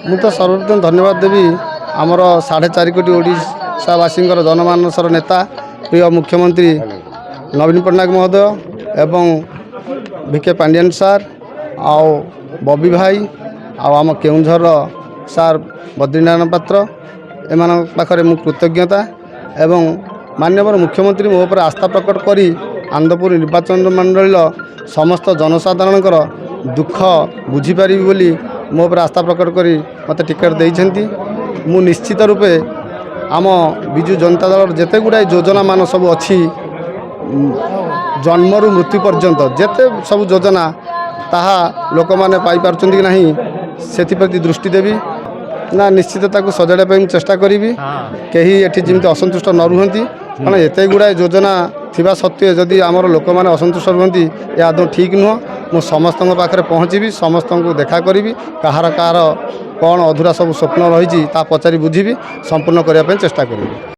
ମୁଁ ତ ସର୍ବପ୍ରଥମ ଧନ୍ୟବାଦ ଦେବି ଆମର 4.5 କୋଟି ଓଡ଼ିଶାବାସୀଙ୍କର ଜନମାନସର ନେତା ପ୍ରିୟ ମୁଖ୍ୟମନ୍ତ୍ରୀ ନବୀନ ପଟ୍ଟନାୟକ ମହୋଦୟ ଏବଂ ଭିକେ ପାଣ୍ଡିଆନ ସାର୍ ଆଉ ବବି ଭାଇ ଆଉ ଆମ କେଉଁଝରର ସାର୍ ବଦ୍ରିନାରାୟଣ ପାତ୍ର ଏମାନଙ୍କ ପାଖରେ ମୁଁ କୃତଜ୍ଞତା ଏବଂ ମାନ୍ୟବର ମୁଖ୍ୟମନ୍ତ୍ରୀ ମୋ ଉପରେ ଆସ୍ଥା ପ୍ରକଟ କରି ଆନନ୍ଦପୁର ନିର୍ବାଚନ ମଣ୍ଡଳୀର ସମସ୍ତ ଜନସାଧାରଣଙ୍କର ଦୁଃଖ ବୁଝିପାରିବି ବୋଲି ମୋ ଉପରେ ଆସ୍ଥା ପ୍ରକଟ କରି ମୋତେ ଟିକେଟ୍ ଦେଇଛନ୍ତି। ମୁଁ ନିଶ୍ଚିତ ରୂପେ ଆମ ବିଜୁ ଜନତା ଦଳର ଯେତେ ଗୁଡ଼ାଏ ଯୋଜନା ମାନ ସବୁ ଅଛି ଜନ୍ମରୁ ମୃତ୍ୟୁ ପର୍ଯ୍ୟନ୍ତ ଯେତେ ସବୁ ଯୋଜନା ତାହା ଲୋକମାନେ ପାଇପାରୁଛନ୍ତି କି ନାହିଁ ସେଥିପ୍ରତି ଦୃଷ୍ଟି ଦେବି ନା ନିଶ୍ଚିତ ତାକୁ ସଜାଡ଼ିବା ପାଇଁ ମୁଁ ଚେଷ୍ଟା କରିବି। କେହି ଏଠି ଯେମିତି ଅସନ୍ତୁଷ୍ଟ ନ ରୁହନ୍ତି କାରଣ ଏତେ ଗୁଡ଼ାଏ ଯୋଜନା ଥିବା ସତ୍ତ୍ୱେ ଯଦି ଆମର ଲୋକମାନେ ଅସନ୍ତୁଷ୍ଟ ରୁହନ୍ତି ଏହା ଆଦୌ ଠିକ୍ ନୁହଁ। ମୁଁ ସମସ୍ତଙ୍କ ପାଖରେ ପହଞ୍ଚିବି, ସମସ୍ତଙ୍କୁ ଦେଖା କରିବି, କାହାର କ'ଣ ଅଧୁରା ସବୁ ସ୍ୱପ୍ନ ରହିଛି ତା ପଚାରି ବୁଝିବି, ସମ୍ପୂର୍ଣ୍ଣ କରିବା ପାଇଁ ଚେଷ୍ଟା କରିବି।